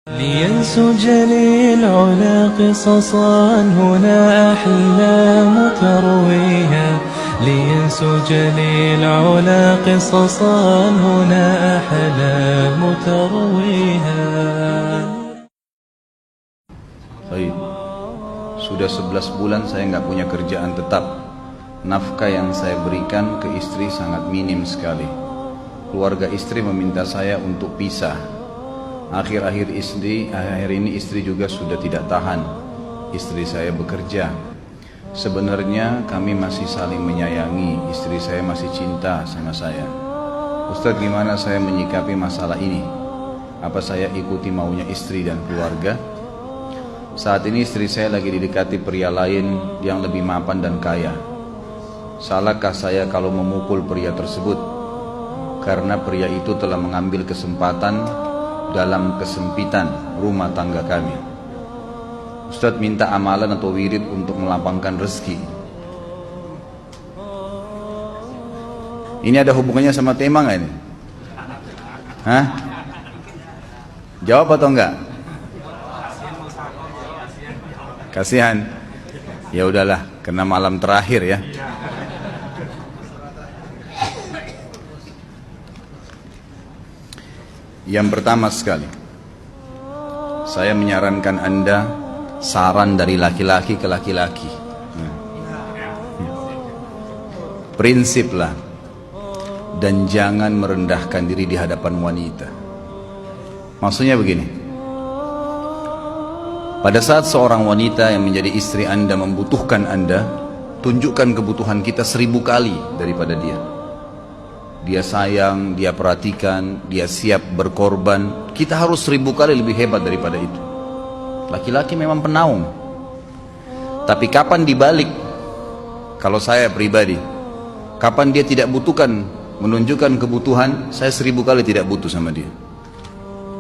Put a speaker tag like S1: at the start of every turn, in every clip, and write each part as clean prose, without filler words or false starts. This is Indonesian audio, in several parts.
S1: لينسج للعلا قصصا هنا أحلام ترويها لينسج للعلا قصصا هنا أحلام ترويها.
S2: Baik, sudah 11 bulan saya nggak punya kerjaan tetap. Nafkah yang saya berikan ke istri sangat minim sekali. Keluarga istri meminta saya untuk pisah. Akhir-akhir ini istri juga sudah tidak tahan. Istri saya bekerja. Sebenarnya kami masih saling menyayangi. Istri saya masih cinta sama saya. Ustadz, gimana saya menyikapi masalah ini? Apa saya ikuti maunya istri dan keluarga? Saat ini istri saya lagi didekati pria lain yang lebih mapan dan kaya. Salahkah saya kalau memukul pria tersebut? Karena pria itu telah mengambil kesempatan dalam kesempitan rumah tangga kami. Ustadz minta amalan atau wirid untuk melapangkan rezeki. Ini ada hubungannya sama tema nggak ini? Hah? Jawab atau enggak? Kasihan. Ya udahlah, kena malam terakhir ya. Yang pertama sekali, saya menyarankan Anda saran dari laki-laki ke laki-laki. Prinsiplah dan jangan merendahkan diri di hadapan wanita. Maksudnya begini, pada saat seorang wanita yang menjadi istri Anda membutuhkan Anda, tunjukkan kebutuhan kita 1000 kali daripada dia. Dia sayang, dia perhatikan, dia siap berkorban. Kita harus 1000 kali lebih hebat daripada itu. Laki-laki memang penaung. Tapi kapan dibalik? Kalau saya pribadi, kapan dia tidak butuhkan, menunjukkan kebutuhan, saya 1000 kali tidak butuh sama dia.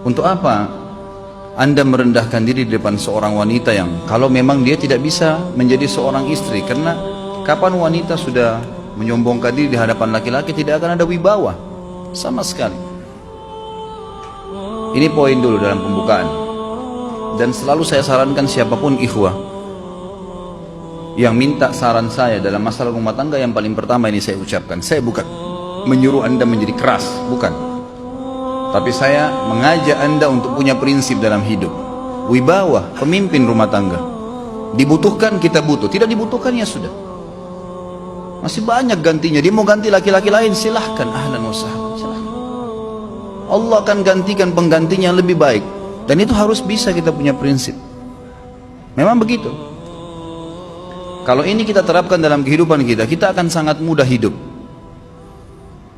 S2: Untuk apa Anda merendahkan diri di depan seorang wanita yang kalau memang dia tidak bisa menjadi seorang istri? Karena kapan wanita sudah menyombongkan diri di hadapan laki-laki, tidak akan ada wibawa sama sekali. Ini poin dulu dalam pembukaan. Dan selalu saya sarankan siapapun ikhwah yang minta saran saya dalam masalah rumah tangga, yang paling pertama ini saya ucapkan, saya bukan menyuruh Anda menjadi keras, bukan. Tapi saya mengajak Anda untuk punya prinsip dalam hidup. Wibawa, pemimpin rumah tangga. Dibutuhkan kita butuh, tidak dibutuhkan ya sudah. Masih banyak gantinya. Dia mau ganti laki-laki lain, silahkan, ahlan wa sahlan, silahkan. Allah akan gantikan penggantinya yang lebih baik. Dan itu harus bisa kita punya prinsip. Memang begitu. Kalau ini kita terapkan dalam kehidupan kita, kita akan sangat mudah hidup.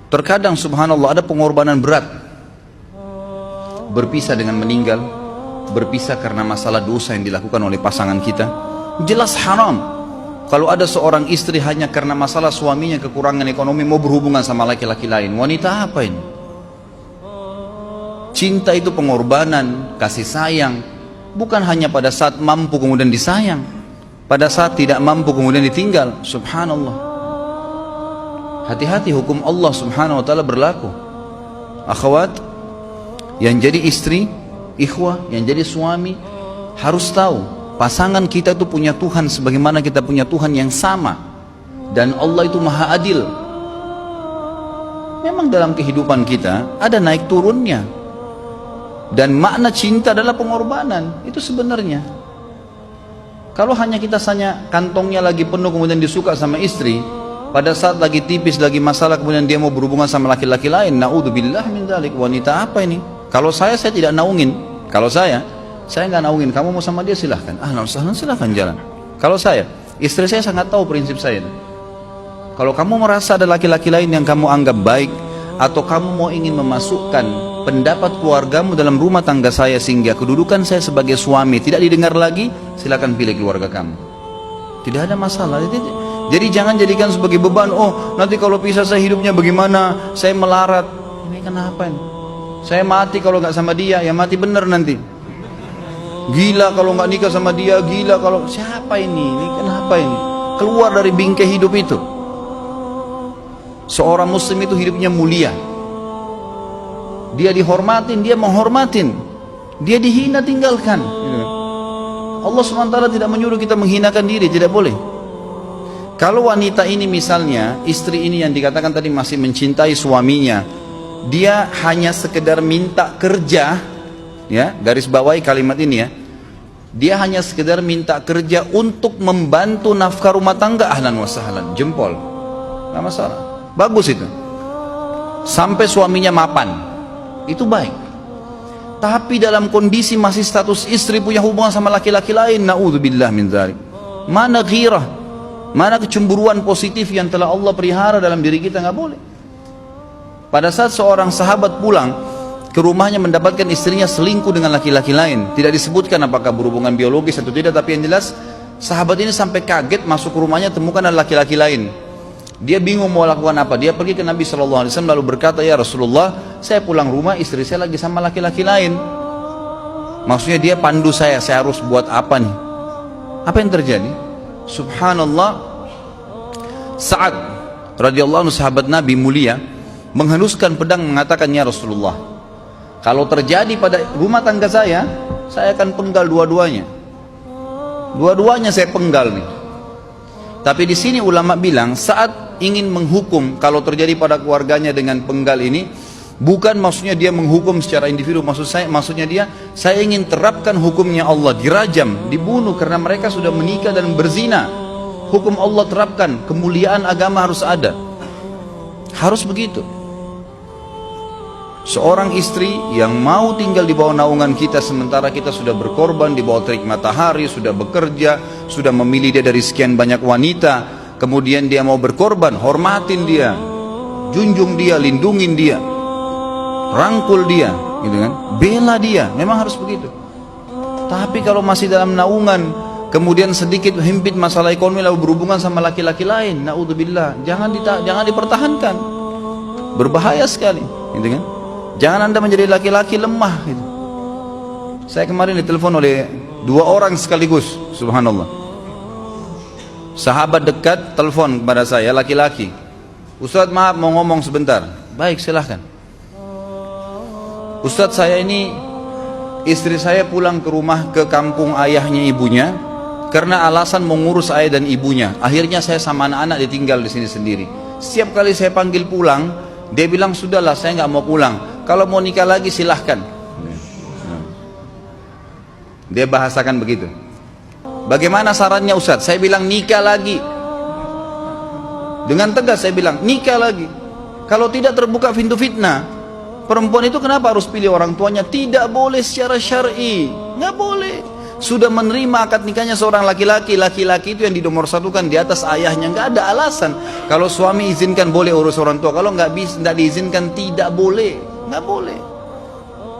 S2: Terkadang subhanallah ada pengorbanan berat. Berpisah dengan meninggal, berpisah karena masalah dosa yang dilakukan oleh pasangan kita, jelas haram. Kalau ada seorang istri hanya karena masalah suaminya kekurangan ekonomi mau berhubungan sama laki-laki lain, wanita apa ini? Cinta itu pengorbanan, kasih sayang. Bukan hanya pada saat mampu kemudian disayang, pada saat tidak mampu kemudian ditinggal. Subhanallah. Hati-hati, hukum Allah subhanahu wa ta'ala berlaku. Akhwat, yang jadi istri, ikhwah, yang jadi suami, harus tahu pasangan kita itu punya Tuhan sebagaimana kita punya Tuhan yang sama. Dan Allah itu maha adil. Memang dalam kehidupan kita ada naik turunnya. Dan makna cinta adalah pengorbanan. Itu sebenarnya. Kalau hanya kita kantongnya lagi penuh kemudian disuka sama istri, pada saat lagi tipis, lagi masalah kemudian dia mau berhubungan sama laki-laki lain, na'udzubillah min dzalik. Wanita apa ini? Kalau saya tidak naungin. Kalau saya nggak naungin. Kamu mau sama dia silahkan, ahlan sahlan, silahkan jalan. Kalau saya, istri saya sangat tahu prinsip saya. Kalau kamu merasa ada laki-laki lain yang kamu anggap baik, atau kamu mau ingin memasukkan pendapat keluargamu dalam rumah tangga saya sehingga kedudukan saya sebagai suami tidak didengar lagi, silahkan pilih keluarga kamu. Tidak ada masalah. Jadi jangan jadikan sebagai beban. Oh, nanti kalau pisah saya hidupnya bagaimana? Saya melarat. Ini kenapa ini? Saya mati kalau nggak sama dia, ya mati bener nanti. Gila kalau nggak nikah sama dia, gila kalau siapa ini? Ini kenapa ini? Keluar dari bingkai hidup itu. Seorang muslim itu hidupnya mulia. Dia dihormatin, dia menghormatin. Dia dihina, tinggalkan. Allah SWT tidak menyuruh kita menghinakan diri, tidak boleh. Kalau wanita ini misalnya, istri ini yang dikatakan tadi masih mencintai suaminya, dia hanya sekedar minta kerja, ya, garis bawahi kalimat ini ya, dia hanya sekedar minta kerja untuk membantu nafkah rumah tangga, ahlan wa sahlan, jempol, nggak masalah, bagus itu. Sampai suaminya mapan, itu baik. Tapi dalam kondisi masih status istri punya hubungan sama laki-laki lain, naudzubillah min dzalik. Mana ghirah, mana kecemburuan positif yang telah Allah pelihara dalam diri kita, nggak boleh. Pada saat seorang sahabat pulang ke rumahnya mendapatkan istrinya selingkuh dengan laki-laki lain, tidak disebutkan apakah berhubungan biologis atau tidak, tapi yang jelas sahabat ini sampai kaget, masuk ke rumahnya temukan ada laki-laki lain. Dia bingung mau lakukan apa. Dia pergi ke Nabi SAW lalu berkata, ya Rasulullah, saya pulang rumah istri saya lagi sama laki-laki lain. Maksudnya dia pandu saya harus buat apa nih? Apa yang terjadi? Subhanallah, Sa'ad radhiyallahu anhu, sahabat Nabi mulia, menghenuskan pedang mengatakan, ya Rasulullah, kalau terjadi pada rumah tangga saya akan penggal dua-duanya. Dua-duanya saya penggal nih. Tapi di sini ulama bilang, saat ingin menghukum kalau terjadi pada keluarganya dengan penggal ini, bukan maksudnya dia menghukum secara individu, maksudnya dia, saya ingin terapkan hukumnya Allah, dirajam, dibunuh karena mereka sudah menikah dan berzina. Hukum Allah terapkan, kemuliaan agama harus ada. Harus begitu. Seorang istri yang mau tinggal di bawah naungan kita sementara kita sudah berkorban di bawah terik matahari, sudah bekerja, sudah memilih dia dari sekian banyak wanita, kemudian dia mau berkorban, hormatin dia, junjung dia, lindungin dia, rangkul dia, gitu kan, bela dia, memang harus begitu. Tapi kalau masih dalam naungan, kemudian sedikit himpit masalah ekonomi lalu berhubungan sama laki-laki lain, naudzubillah, jangan dipertahankan, berbahaya sekali, gitu kan. Jangan Anda menjadi laki-laki lemah gitu. Saya kemarin ditelepon oleh 2 orang sekaligus, subhanallah. Sahabat dekat telepon kepada saya, laki-laki. Ustadz, maaf mau ngomong sebentar. Baik, silahkan. Ustadz, saya ini, istri saya pulang ke rumah ke kampung ayahnya ibunya karena alasan mengurus ayah dan ibunya. Akhirnya saya sama anak-anak ditinggal di sini sendiri. Setiap kali saya panggil pulang, dia bilang, sudahlah saya nggak mau pulang. Kalau mau nikah lagi silahkan. Dia bahasakan begitu. Bagaimana sarannya Ustadz? Saya bilang nikah lagi. Dengan tegas saya bilang nikah lagi. Kalau tidak terbuka pintu fitnah. Perempuan itu kenapa harus pilih orang tuanya? Tidak boleh secara syar'i. Nggak boleh. Sudah menerima akad nikahnya seorang laki-laki, laki-laki itu yang dinomorsatukan di atas ayahnya, nggak ada alasan. Kalau suami izinkan boleh urus orang tua, kalau nggak diizinkan tidak boleh, nggak boleh.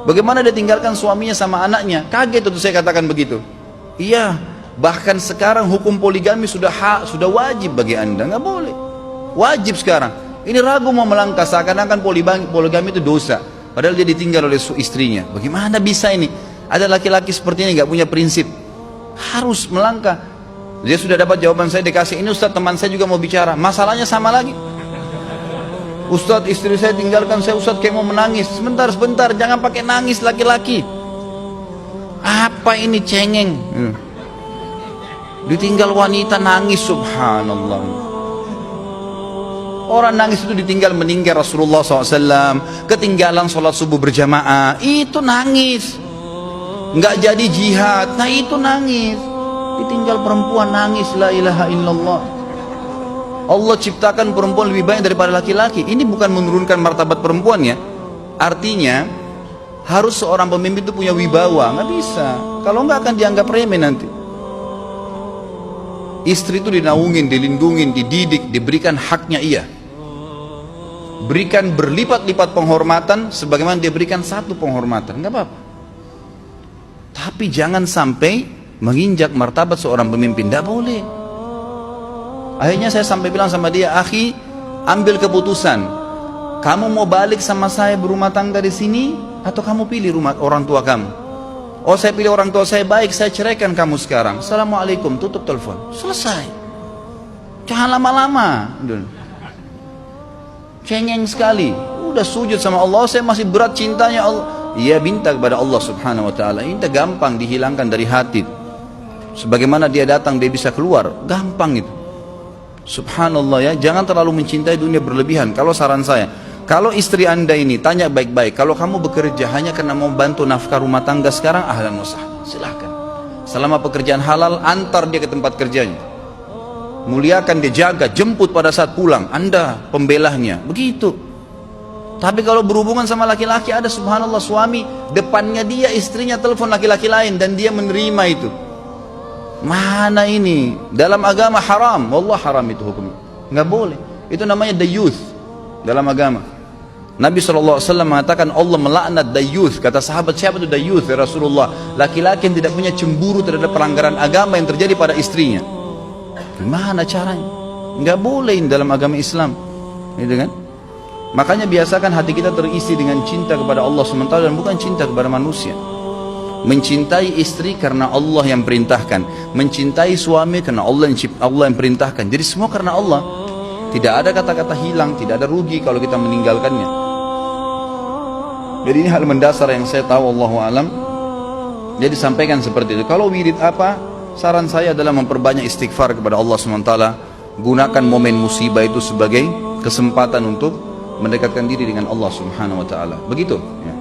S2: Bagaimana dia tinggalkan suaminya sama anaknya? Kaget itu saya katakan begitu. Iya, bahkan sekarang hukum poligami sudah wajib bagi Anda, nggak boleh. Wajib sekarang. Ini ragu mau melangkah seakan-akan poligami itu dosa, padahal dia ditinggal oleh istrinya. Bagaimana bisa ini? Ada laki-laki seperti ini gak punya prinsip, harus melangkah. Dia sudah dapat jawaban saya, dikasih ini, Ustadz teman saya juga mau bicara, masalahnya sama lagi. Ustadz istri saya tinggalkan saya, Ustadz kayak mau menangis. Sebentar, jangan pakai nangis laki-laki. Apa ini cengeng? Ditinggal wanita nangis, subhanallah. Orang nangis itu ditinggal meninggal Rasulullah SAW, ketinggalan sholat subuh berjamaah, itu nangis. Nggak jadi jihad, nah itu nangis. Ditinggal perempuan nangis, la ilaha illallah. Allah ciptakan perempuan lebih banyak daripada laki-laki. Ini bukan menurunkan martabat perempuan ya. Artinya harus seorang pemimpin itu punya wibawa. Nggak bisa, kalau nggak akan dianggap remeh nanti. Istri itu dinaungin, dilindungin, dididik, diberikan haknya ia. Berikan berlipat-lipat penghormatan sebagaimana dia berikan satu penghormatan, nggak apa-apa. Tapi jangan sampai menginjak martabat seorang pemimpin, tidak boleh. Akhirnya saya sampai bilang sama dia, akhi, ambil keputusan. Kamu mau balik sama saya berumah tangga di sini, atau kamu pilih rumah orang tua kamu? Oh, saya pilih orang tua saya, baik, saya ceraikan kamu sekarang. Assalamualaikum, tutup telepon, selesai. Jangan lama-lama. Cengeng sekali. Udah sujud sama Allah, saya masih berat cintanya Allah. ia minta kepada Allah subhanahu wa ta'ala. Ini gampang dihilangkan dari hati. Sebagaimana dia datang, dia bisa keluar. Gampang itu. Subhanallah ya, jangan terlalu mencintai dunia berlebihan. Kalau saran saya, kalau istri anda ini tanya baik-baik, kalau kamu bekerja hanya karena mau bantu nafkah rumah tangga sekarang, ahlan wa sahlan, silahkan. Selama pekerjaan halal, antar dia ke tempat kerjanya. Muliakan dia, jaga, jemput pada saat pulang. Anda pembelahnya, begitu. Tapi kalau berhubungan sama laki-laki, ada subhanallah suami depannya dia, istrinya telepon laki-laki lain dan dia menerima itu. Mana ini? Dalam agama haram. Wallah haram itu hukumnya. Nggak boleh. Itu namanya dayuth dalam agama. Nabi SAW mengatakan Allah melaknat dayuth. Kata sahabat, siapa itu dayuth ya Rasulullah? Laki-laki yang tidak punya cemburu terhadap pelanggaran agama yang terjadi pada istrinya. Gimana caranya? Nggak boleh dalam agama Islam. Gitu kan? Makanya biasakan hati kita terisi dengan cinta kepada Allah SWT dan bukan cinta kepada manusia. Mencintai istri karena Allah yang perintahkan, mencintai suami karena Allah yang perintahkan. Jadi semua karena Allah. Tidak ada kata-kata hilang, tidak ada rugi kalau kita meninggalkannya. Jadi ini hal mendasar yang saya tahu, Allahu alam. Jadi sampaikan seperti itu. Kalau wirid apa? Saran saya adalah memperbanyak istighfar kepada Allah SWT. Gunakan momen musibah itu sebagai kesempatan untuk mendekatkan diri dengan Allah Subhanahu wa taala. Begitu ya.